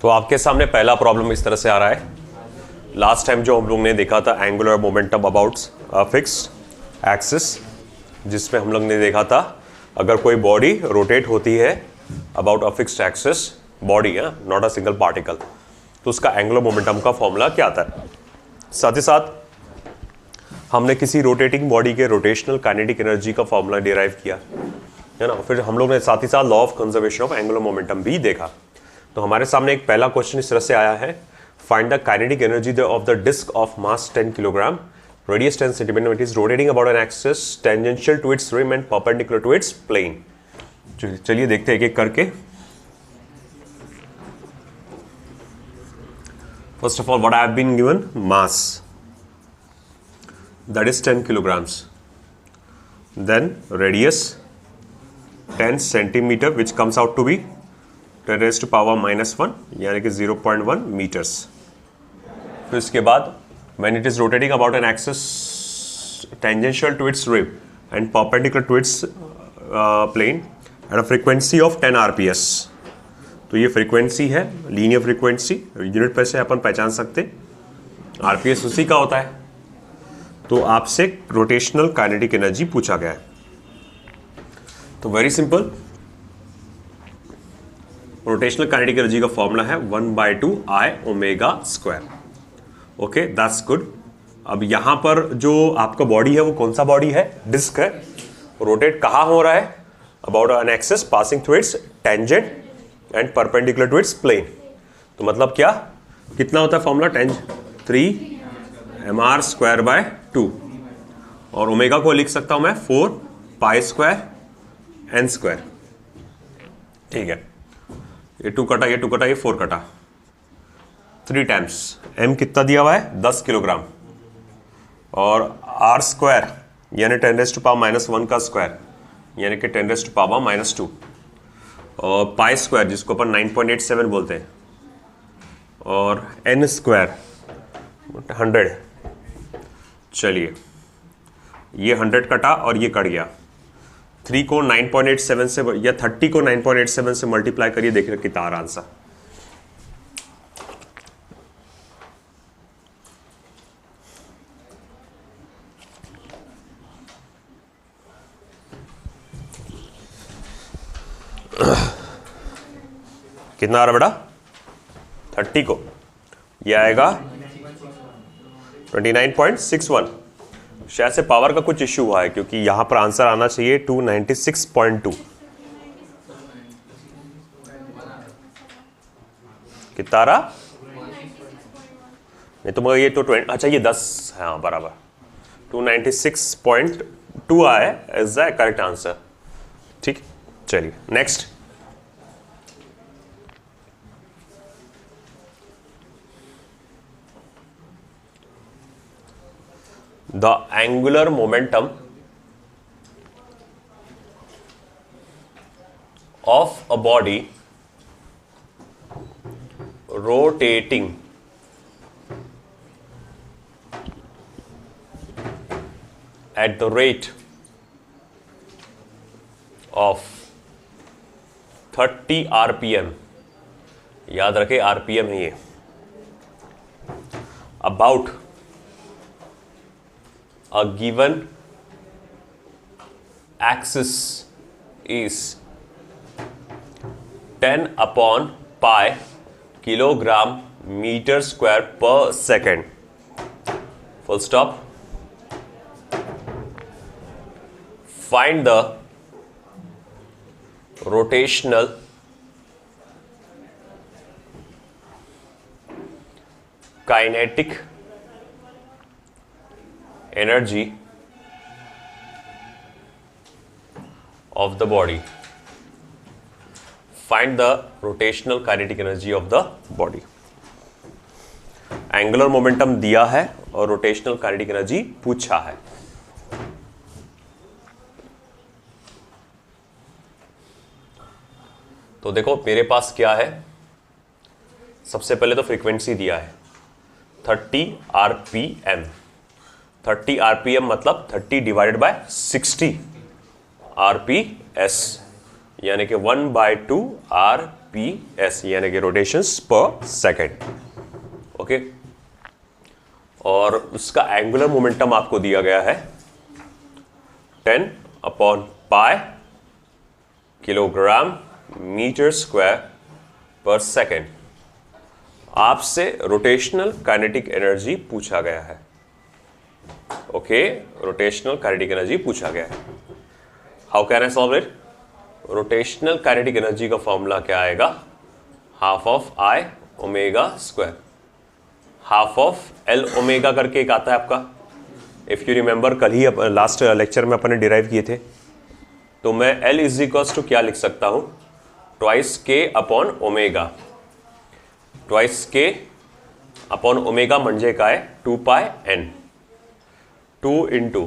तो आपके सामने पहला प्रॉब्लम इस तरह से आ रहा है। लास्ट टाइम जो हम लोग ने देखा था angular momentum about fixed axis, जिसमें हम लोग ने देखा था अगर कोई बॉडी रोटेट होती है about a fixed axis, body है नॉट अ सिंगल पार्टिकल, तो उसका एंगुलर मोमेंटम का फॉर्मूला क्या आता है। साथ ही साथ हमने किसी रोटेटिंग बॉडी के रोटेशनल काइनेटिक एनर्जी का फॉर्मूला डिराइव किया है ना। फिर हम लोग ने साथ ही साथ law of conservation of angular momentum भी देखा। तो हमारे सामने एक पहला क्वेश्चन इस तरह से आया है, find the kinetic energy of the disc of mass 10 kilogram, radius 10 centimeter, it is rotating about an axis tangential to its rim and perpendicular to its plane। चलिए देखते हैं एक एक करके। First of all, what I have been given mass, that is 10 kilograms, then radius 10 centimeter which comes out to be 10 raised to power -1 यानी कि 0.1 meters। फिर इसके बाद when it is rotating about an axis tangential to its rim and perpendicular to its plane at a frequency of 10 rps। तो ये frequency है, linear frequency, unit पे से अपन पहचान सकते, आरपीएस उसी का होता है। तो आपसे रोटेशनल काइनेटिक एनर्जी पूछा गया है। तो very simple, rotational kinetic energy का फॉर्मूला है 1/2 I omega square. Okay, that's good. अब यहां पर जो आपका बॉडी है वो कौन सा बॉडी है, डिस्क है। रोटेट कहां हो रहा है, about an axis passing through its tangent and perpendicular to its plane. तो मतलब क्या, कितना होता है फॉर्मूला, 3 mr स्क्वायर बाय 2, और ओमेगा को लिख सकता हूं मैं 4 पाई स्क्वायर एन स्क्वायर। ठीक है, ये 2 कटा, ये 2 कटा, ये 4 कटा, 3 टाइम्स m कितना दिया हुआ है 10 किलोग्राम, और r स्क्वायर यानी 10 रेज़्ड टू पावर -1 का स्क्वायर यानी कि 10 रेज़्ड टू पावर -2, और पाई स्क्वायर जिसको अपन 9.87 बोलते हैं, और n स्क्वायर 100। चलिए ये 100 कटा और ये कट गया, 3 को 9.87 से या 30 को 9.87 से मल्टीप्लाई करिए, देखिए कितना आ रहा आंसर। कितना आ रहा बेटा, 30 को ये आएगा 29.61। शायद से पावर का कुछ इश्यू हुआ है, क्योंकि यहां पर आंसर आना चाहिए 296.2। कितना आ रहा, नहीं तो मगर ये तो 20, अच्छा ये 10, हाँ बराबर 296.2 आया इज द करेक्ट आंसर। ठीक, चलिए next. The angular momentum of a body rotating at the rate of 30 rpm, याद रखें rpm है ये, about a given axis is 10 upon pi kilogram meter square per second, full stop। Find the rotational kinetic energy of the body। Find the rotational kinetic energy of the body। Angular momentum दिया है और rotational kinetic energy पूछा है। तो देखो मेरे पास क्या है, सबसे पहले तो फ्रीक्वेंसी दिया है 30 rpm। 30 rpm मतलब 30 डिवाइडेड बाय 60 rps, यानी कि 1/2 r RPS यानी कि रोटेशंस पर सेकेंड। ओके, और उसका एंगुलर मोमेंटम आपको दिया गया है 10/π किलोग्राम मीटर स्क्वायर पर सेकेंड। आपसे रोटेशनल काइनेटिक एनर्जी पूछा गया है। ओके, रोटेशनल काइनेटिक एनर्जी पूछा गया है। How can I solve it? Rotational kinetic energy का फॉर्मूला क्या आएगा? Half of I omega square, half of L omega करके एक आता है आपका। इफ यू रिमेंबर, कल ही लास्ट लेक्चर में अपने डिराइव किए थे। तो मैं एल इज इक्वल्स टू क्या लिख सकता हूं? ट्वाइस के अपॉन ओमेगा। ट्वाइस के अपॉन ओमेगा म्हणजे काय? 2πn। 2 इंटू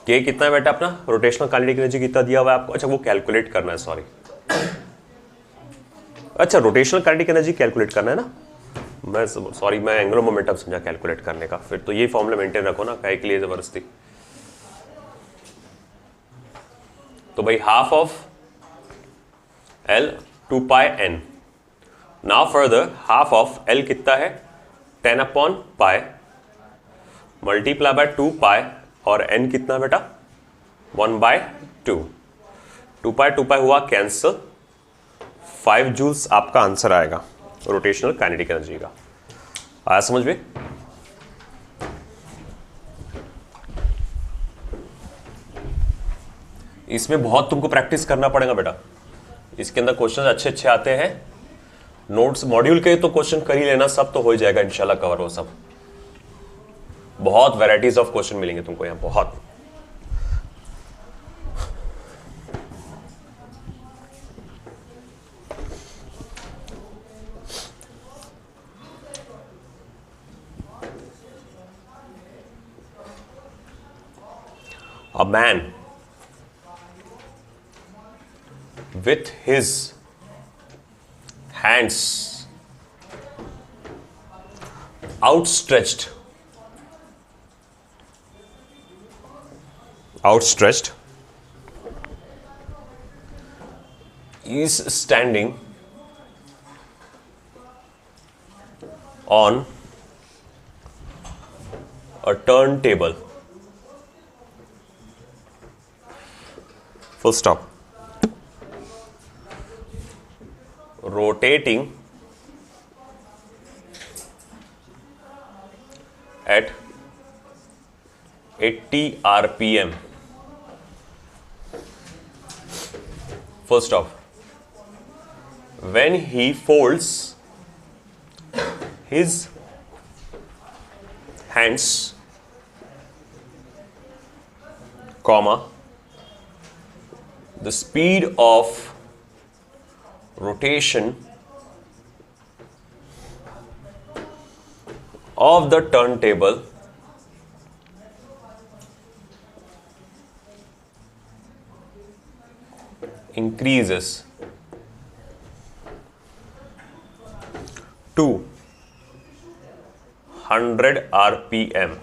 के कितना है बेटा अपना? रोटेशनल काइनेटिक एनर्जी कितना दिया हुआ है आपको? अच्छा, वो कैलकुलेट करना है, सॉरी। अच्छा, रोटेशनल काइनेटिक एनर्जी कैलकुलेट करना है ना। मैं सॉरी, मैं एंगुलर मोमेंटम समझा कैलकुलेट करने का। फिर तो ये फॉर्मूला मेंटेन रखो ना, काहे के लिए जबरदस्ती। तो भाई half of L 2πn। Now further half of L कितना है? 10/π मल्टीप्लाई बाय 2π, और n कितना बेटा? 1/2। 2π हुआ कैंसिल। 5 जूल्स आपका आंसर आएगा रोटेशनल काइनेटिक एनर्जी का। आया समझ में? इसमें बहुत तुमको प्रैक्टिस करना पड़ेगा बेटा। इसके अंदर क्वेश्चन अच्छे अच्छे आते हैं। नोट्स मॉड्यूल के तो क्वेश्चन कर ही लेना, सब तो हो जाएगा इंशाल्लाह कवर। वो सब बहुत वैरायटीज ऑफ क्वेश्चन मिलेंगे तुमको यहां, बहुत। A man with his hands outstretched is standing on a turntable. Full stop. Rotating at 80 RPM. Full stop. When he folds his hands, comma, the speed of rotation of the turntable increases to 100 RPM.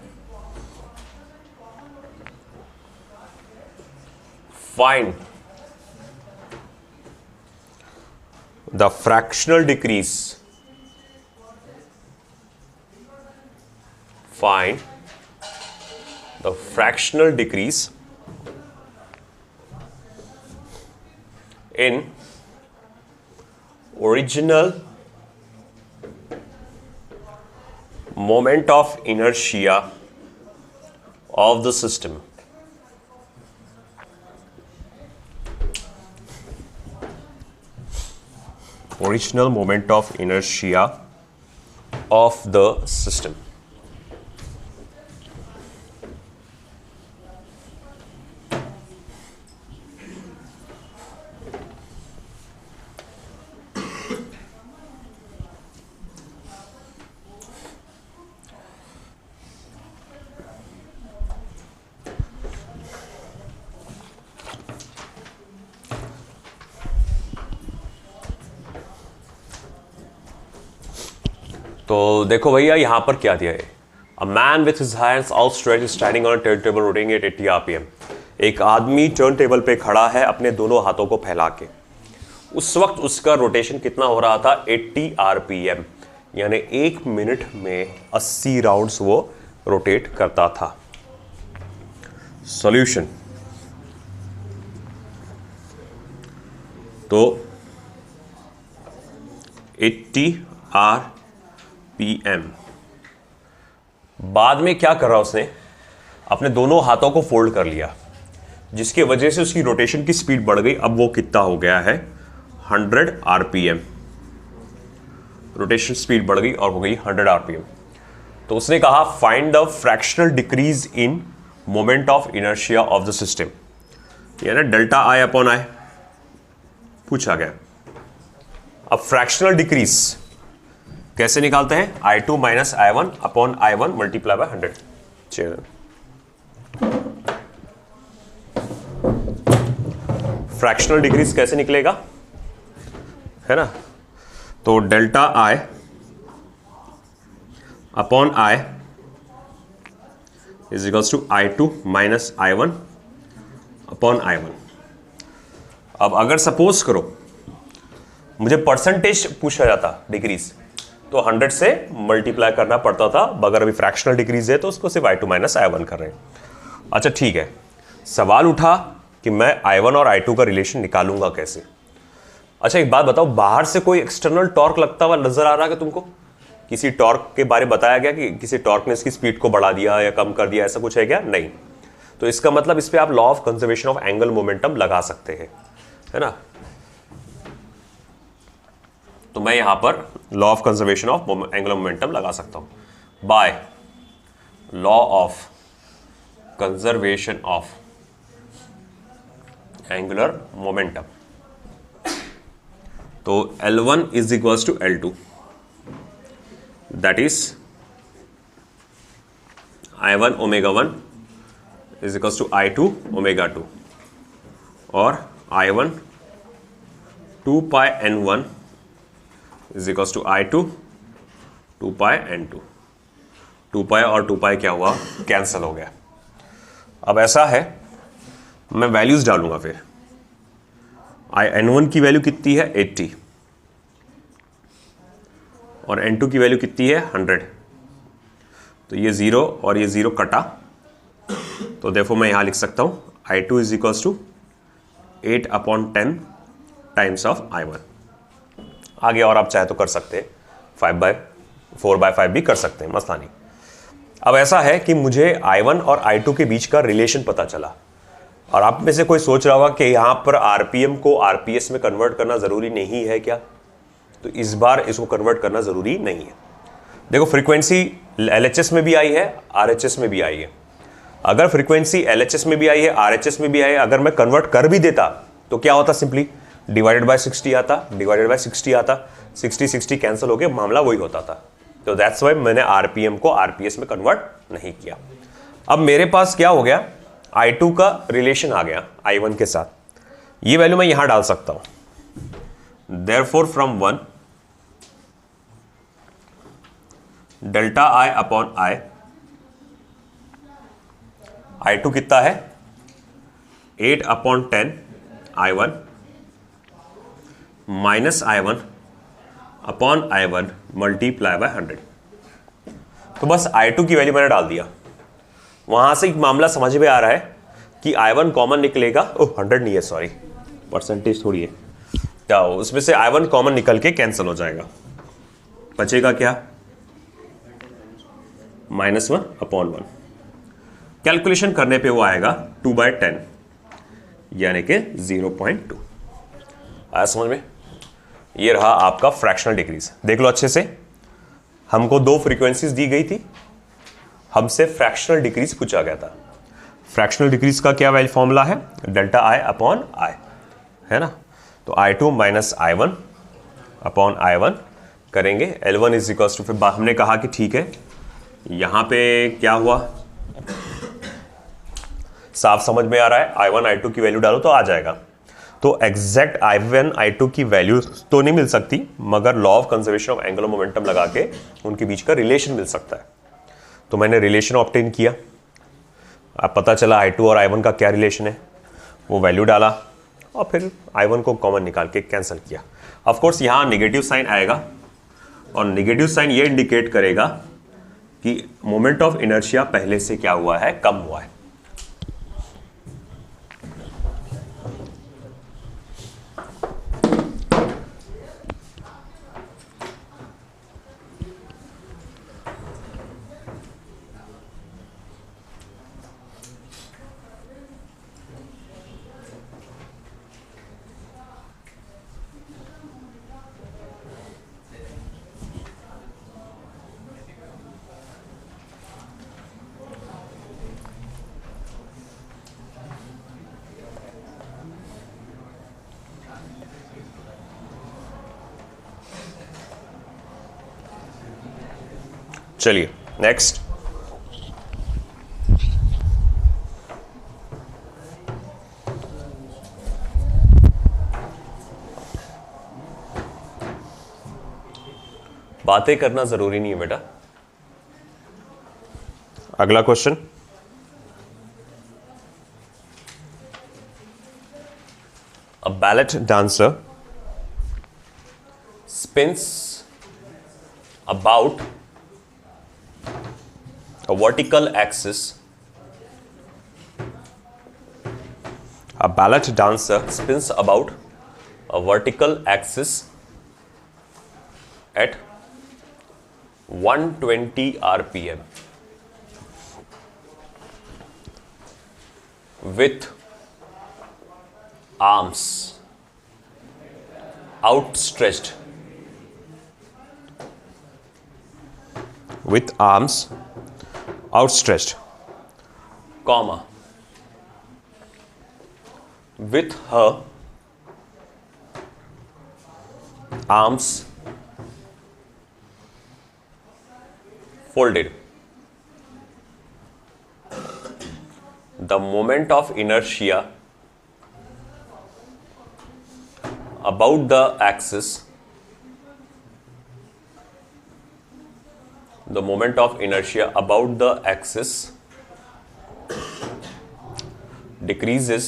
Find the fractional decrease. Find the fractional decrease in original moment of inertia of the system. Original moment of inertia of the system. तो देखो भैया यहां पर क्या दिया है? A man with his hands outstretched standing on a turn table rotating at 80 RPM। एक आदमी टर्न टेबल पे खड़ा है अपने दोनों हाथों को फैला के, उस वक्त उसका रोटेशन कितना हो रहा था, 80 आरपीएम, यानी 1 मिनट में 80 राउंड्स वो रोटेट करता था। सॉल्यूशन, तो 80 आरपीएम। बाद में क्या कर रहा उसने, अपने दोनों हाथों को फोल्ड कर लिया, जिसकी वजह से उसकी रोटेशन की स्पीड बढ़ गई। अब वो कितना हो गया है, 100 आरपीएम। रोटेशन स्पीड बढ़ गई और हो गई 100 आरपीएम। तो उसने कहा find the fractional decrease in moment of inertia of the system, यानी डेल्टा आई अपॉन आई पूछा गया। अब फ्रैक्शनल डिक्रीज कैसे निकालते हैं, I2 minus I1 upon I1 multiply by 100। Fractional decrease कैसे निकलेगा, है ना, तो delta I upon I is equals to I2 minus I1 upon I1। अब अगर सपोज करो मुझे परसेंटेज पूछा जाता डिक्रीज, तो 100 से मल्टीप्लाई करना पड़ता था। अगर अभी फ्रैक्शनल डिक्रीज है तो उसको सिर्फ I2 माइनस I1 कर रहे हैं। अच्छा ठीक है, सवाल उठा कि मैं I1 और I2 का रिलेशन निकालूंगा कैसे। अच्छा एक बात बताओ, बाहर से कोई एक्सटर्नल टॉर्क लगता हुआ नजर आ रहा है तुमको, किसी टॉर्क के बारे में बताया गया कि किसी टॉर्क ने इसकी स्पीड को बढ़ा दिया या कम कर दिया, ऐसा कुछ है क्या, नहीं। तो इसका मतलब इस पे आप law of conservation of angle momentum लगा सकते हैं, है ना। तो मैं यहां पर law of conservation of angular momentum लगा सकता हूं by law of conservation of angular momentum. तो L1 is equals to L2, that is I1 omega 1 is equals to I2 omega 2 और I1 2 pi N1 is equals to I2 2 pi N2। 2 pi और 2 पाई क्या हुआ, cancel हो गया। अब ऐसा है, मैं वैल्यूज डालूंगा फिर। N1 की वैल्यू कितनी है 80 और N2 की वैल्यू कितनी है 100। तो ये 0 और ये 0 कटा, तो देखो मैं यहां लिख सकता हूं I2 is equals to 8 upon 10 times of I1। आगे और आप चाहे तो कर सकते हैं, 4/5 भी कर सकते हैं, मसला नहीं। अब ऐसा है कि मुझे I1 और I2 के बीच का रिलेशन पता चला, और आप में से कोई सोच रहा होगा कि यहां पर आरपीएम को आरपीएस में कन्वर्ट करना जरूरी नहीं है क्या, तो इस बार इसको कन्वर्ट करना जरूरी नहीं है। देखो फ्रीक्वेंसी एलएचएस में भी आई है, आरएचएस में भी आई है। अगर फ्रीक्वेंसी एलएचएस में भी आई है, आरएचएस में भी आई है, अगर मैं कन्वर्ट कर भी देता तो क्या होता, सिंपली डिवाइडेड बाय 60 आता, डिवाइडेड बाय 60 आता, 60 कैंसिल होके मामला वही होता था। तो दैट्स वाई मैंने आरपीएम को आरपीएस में कन्वर्ट नहीं किया। अब मेरे पास क्या हो गया, I2 का रिलेशन आ गया I1 के साथ, ये वैल्यू मैं यहां डाल सकता हूं। Therefore from 1 delta I upon I, I2 कितना है 8 upon 10 I1 minus I1 upon I1 multiply by 100। तो बस I2 की वैल्यू मैंने डाल दिया। वहां से एक मामला समझ में आ रहा है कि I1 कॉमन निकलेगा, 100 नहीं है, सॉरी परसेंटेज थोड़ी है, क्या उसमें से I1 कॉमन निकल के कैंसिल हो जाएगा, बचेगा क्या -1 अपॉन 1। कैलकुलेशन करने पे वो आएगा 2/10 यानी कि 0.2। आया समझ में। ये रहा आपका फ्रैक्शनल डिक्रीज। देख लो अच्छे से, हमको 2 फ्रीक्वेंसीज दी गई थी, हमसे फ्रैक्शनल डिक्रीज पूछा गया था। फ्रैक्शनल डिक्रीज का क्या वैल्यू फॉर्मूला है, डेल्टा I अपॉन I, है ना। तो I2 minus I1 upon I1 करेंगे। L1 इज इक्वल्स टू, फिर हमने कहा कि ठीक है, यहां पे क्या हुआ साफ समझ में आ रहा है, I1 I2 की वैल्यू डालो तो आ जाएगा। तो एग्जैक्ट I1 I2 की वैल्यू तो नहीं मिल सकती, मगर law of conservation of angular momentum लगा के उनके बीच का रिलेशन मिल सकता है। तो मैंने रिलेशन ऑब्टेन किया, अब पता चला I2 और I1 का क्या रिलेशन है, वो वैल्यू डाला, और फिर I1 को कॉमन निकाल के कैंसिल किया। ऑफ कोर्स यहाँ नेगेटिव साइन आएगा और नेगेटिव साइन ये इंडिकेट करेगा कि मोमेंट ऑफ इनर्शिया पहले से क्या हुआ है, कम हुआ है। चलिए नेक्स्ट, बातें करना जरूरी नहीं है बेटा। अगला question, a ballot dancer spins about a vertical axis. A ballet dancer spins about a vertical axis at 120 rpm with arms outstretched. With arms outstretched, comma, with her arms folded. The moment of inertia about the axis, the moment of inertia about the axis decreases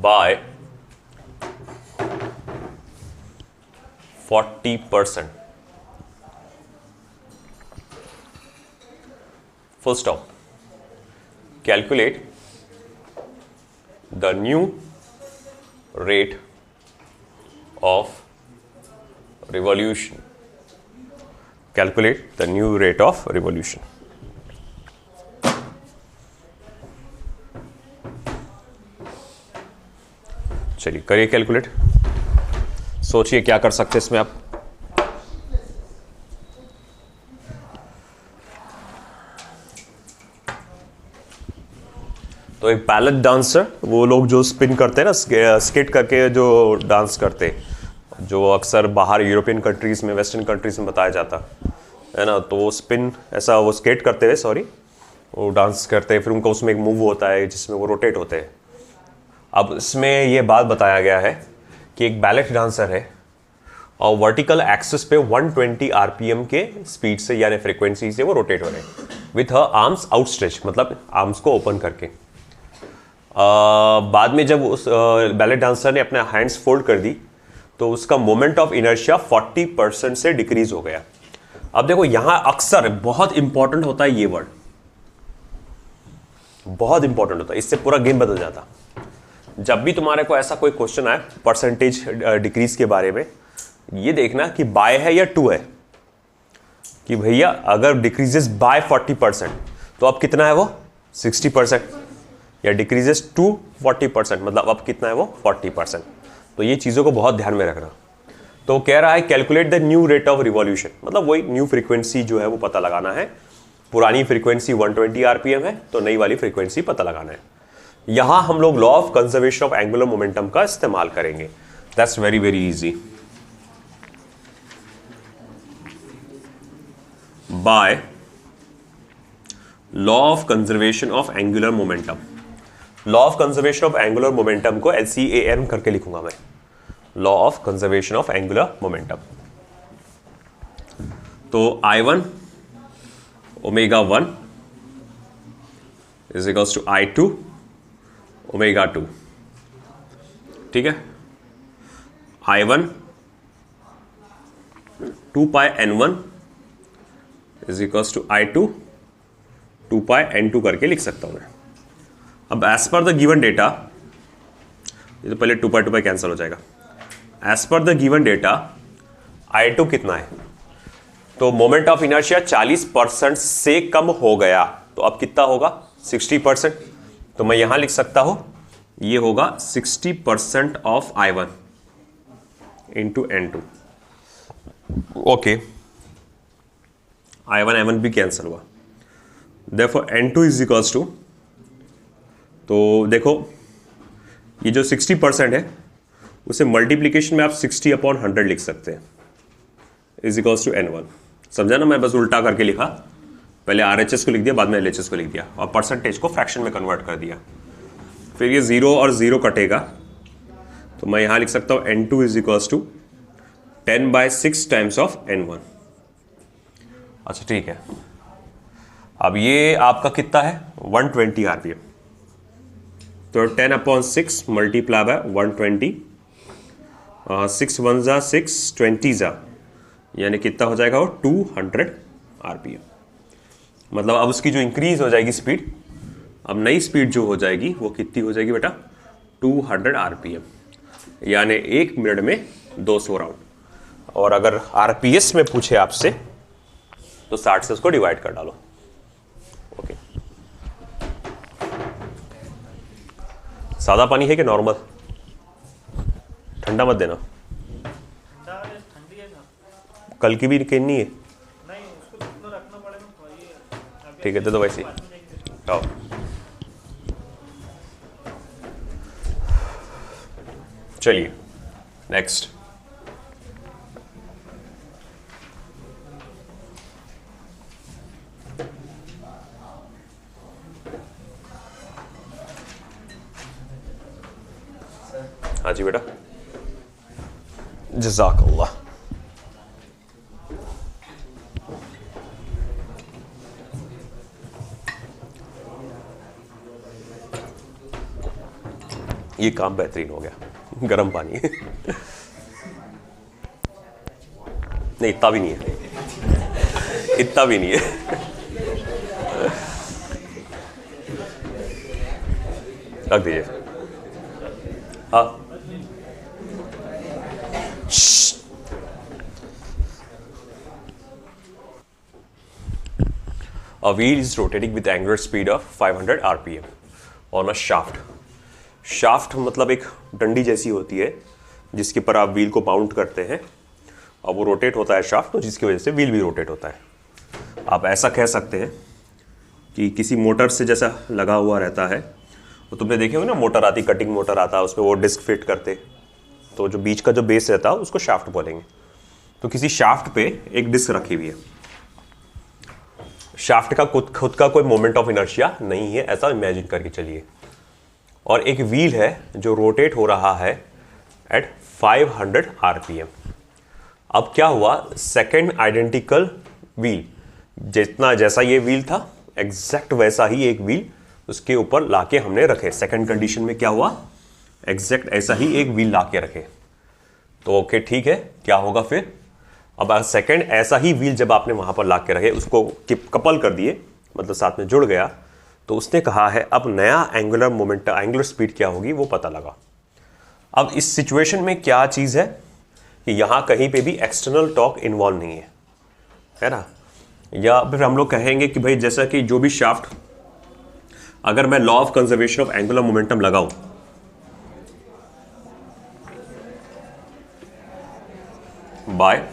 by 40%. Full stop. Calculate the new rate of revolution. Calculate the new rate of revolution. चलिए करिए calculate, सोचिए क्या कर सकते हैं इसमें आप। तो एक बैलेट डांसर, वो लोग जो स्पिन करते हैं ना, स्केट करके जो डांस करते हैं, जो अक्सर बाहर यूरोपियन कंट्रीज में, वेस्टर्न कंट्रीज में बताया जाता है ना, तो वो स्पिन ऐसा, वो स्केट करते हुए, सॉरी, वो डांस करते हैं, फिर उनका उसमें एक मूव होता है जिसमें वो रोटेट होते हैं। अब इसमें ये बात बताया गया है कि एक बैलेट डांसर है और वर्टिकल एक्सिस पे 120 आरपीएम के स्पीड से यानी फ्रीक्वेंसी से वो रोटेट हो रहे हैं विथ हर आर्म्स आउटस्ट्रेच, मतलब आर्म्स को ओपन करके। बाद में जब उस बैलेट डांसर ने अपने हैंड्स फोल्ड कर दी तो उसका मोमेंट ऑफ इनर्शिया 40% से डिक्रीज हो गया। अब देखो यहां अक्सर बहुत इंपॉर्टेंट होता है ये वर्ड, बहुत इंपॉर्टेंट होता है, इससे पूरा गेम बदल जाता। जब भी तुम्हारे को ऐसा कोई क्वेश्चन आए परसेंटेज डिक्रीज के बारे में, ये देखना कि बाय है या टू है, कि भैया अगर डिक्रीजेस बाय 40% तो अब कितना है वो 60%, या डिक्रीजेस टू 40% मतलब अब कितना है वो 40%। तो ये चीज़ों को बहुत ध्यान में रखना। तो कह रहा है calculate the new rate of revolution, मतलब वही न्यू फ्रीक्वेंसी जो है वो पता लगाना है। पुरानी फ्रीक्वेंसी 120 आरपीएम है तो नई वाली फ्रीक्वेंसी पता लगाना है। यहां हम लोग law of conservation of angular momentum का इस्तेमाल करेंगे। That's very very easy. By law of conservation of angular momentum, law of conservation of angular momentum को LCAM करके लिखूंगा मैं, law of conservation of angular momentum. तो I1 omega 1 is equals to I2 omega 2। ठीक है, I1 2 pi N1 is equals to I2 2 pi N2 करके लिख सकता हूं मैं। अब as per the given data, ये तो पहले 2 पाई कैंसिल हो जाएगा। As per the given data I2 कितना है, तो मोमेंट ऑफ इनर्शिया 40% से कम हो गया, तो अब कितना होगा 60%। तो मैं यहां लिख सकता हूं ये होगा 60% of I1 into N2। Okay, I1 भी कैंसिल हुआ, therefore N2 is equals to, तो देखो ये जो 60% है उसे मल्टीप्लीकेशन में आप 60/100 लिख सकते हैं, इज इक्वल्स टू N1। समझा ना, मैं बस उल्टा करके लिखा, पहले RHS को लिख दिया, बाद में LHS को लिख दिया और परसेंटेज को फ्रैक्शन में कन्वर्ट कर दिया। फिर ये 0 और 0 कटेगा, तो मैं यहां लिख सकता हूं N2 is equals to 10/6 times of N1। अच्छा ठीक है, अब ये आपका कितना है 120 RPM, तो 10/6 मल्टीप्लाई बाय 120, 6 1 जा 6 20 जा, यानी कितना हो जाएगा वो 200 RPM। मतलब अब उसकी जो इंक्रीज हो जाएगी स्पीड, अब नई स्पीड जो हो जाएगी वो कितनी हो जाएगी बेटा 200 RPM, यानी 1 मिनट में 200 राउंड। और अगर RPS में पूछे आपसे तो 60 से उसको डिवाइड कर डालो। ओके, सादा पानी है कि नॉर्मल? ठंडा मत देना, कल की भी केनी है। ठीक है, दे दो वैसे ही। आओ चलिए नेक्स्ट। हाँ जी बेटा, जज़ाकल्लाह। ये काम बेहतरीन हो गया, गर्म पानी नहीं, इतना भी नहीं है, इतना भी नहीं है। रख दीजिए। हाँ, A wheel is rotating with angular speed of 500 RPM on a shaft. Shaft मतलब एक डंडी जैसी होती है जिसके पर आप व्हील को माउंट करते हैं और वो रोटेट होता है शाफ्ट, तो जिसकी वजह से व्हील भी रोटेट होता है। आप ऐसा कह सकते हैं कि किसी मोटर से जैसा लगा हुआ रहता है, तो तुमने देखे होंगे ना मोटर आती, कटिंग मोटर आता है, उसमें वो डिस्क फिट करते, तो जो बीच का जो बेस रहता है उसको शाफ्ट बोलेंगे। तो किसी शाफ्ट पे एक डिस्क रखी हुई है, शाफ्ट का खुद का कोई मोमेंट ऑफ इनर्शिया नहीं है, ऐसा इमेजिन करके चलिए, और एक व्हील है जो रोटेट हो रहा है एट 500 RPM। अब क्या हुआ, सेकंड आइडेंटिकल व्हील, जितना जैसा ये व्हील था एग्जैक्ट वैसा ही एक व्हील उसके ऊपर लाके हमने रखे। सेकंड कंडीशन में क्या हुआ, एग्जैक्ट ऐसा ही एक व्हील लाके रखे, तो ओके ठीक है, क्या होगा फिर। अब सेकंड ऐसा ही व्हील जब आपने वहां पर लाके रखे, उसको कपल कर दिए, मतलब साथ में जुड़ गया, तो उसने कहा है अब नया एंगुलर मोमेंट, एंगुलर स्पीड क्या होगी वो पता लगा। अब इस सिचुएशन में क्या चीज है कि यहां कहीं पे भी एक्सटर्नल टॉर्क इन्वॉल्व नहीं है ना, या फिर हम लोग कहेंगे कि भाई जैसा कि जो भी शाफ्ट, अगर मैं law of conservation of angular momentum लगाऊं, by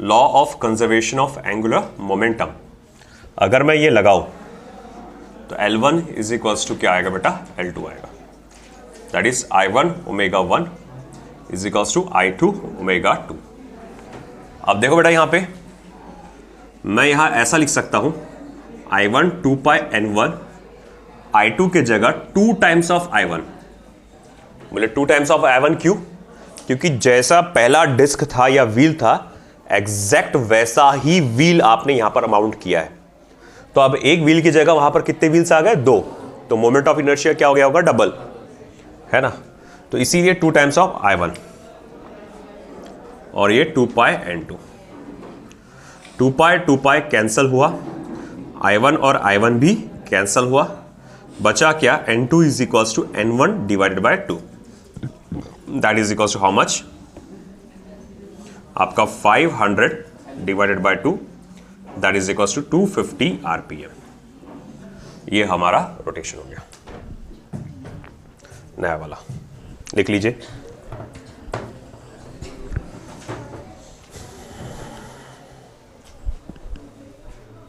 law of conservation of angular momentum, अगर मैं ये लगाऊं तो L1 इज इक्वल्स टू क्या आएगा बेटा, L2 आएगा, that is I1 omega 1 is equals to I2 omega 2। अब देखो बेटा, यहां पे मैं यहां ऐसा लिख सकता हूं I1 2 पाई N1, I2 के जगह 2 टाइम्स ऑफ I1। बोले 2 टाइम्स ऑफ I1 क्यों, क्योंकि जैसा पहला डिस्क था या व्हील था एग्जैक्ट वैसा ही व्हील आपने यहां पर माउंट किया है, तो अब एक व्हील की जगह वहां पर कितने व्हील्स आ गए, 2, तो मोमेंट ऑफ इनर्शिया क्या हो गया होगा, डबल, है ना। तो इसीलिए 2 टाइम्स ऑफ I1 और ये 2 पाई N2, 2 पाई कैंसल हुआ, I1 और I1 भी कैंसल हुआ, बचा क्या, N2 is equals to N1 divided by 2, that is equals to how much, आपका 500 divided by 2, that is equals to 250 RPM। ये हमारा रोटेशन हो गया, नया वाला लिख लीजिए।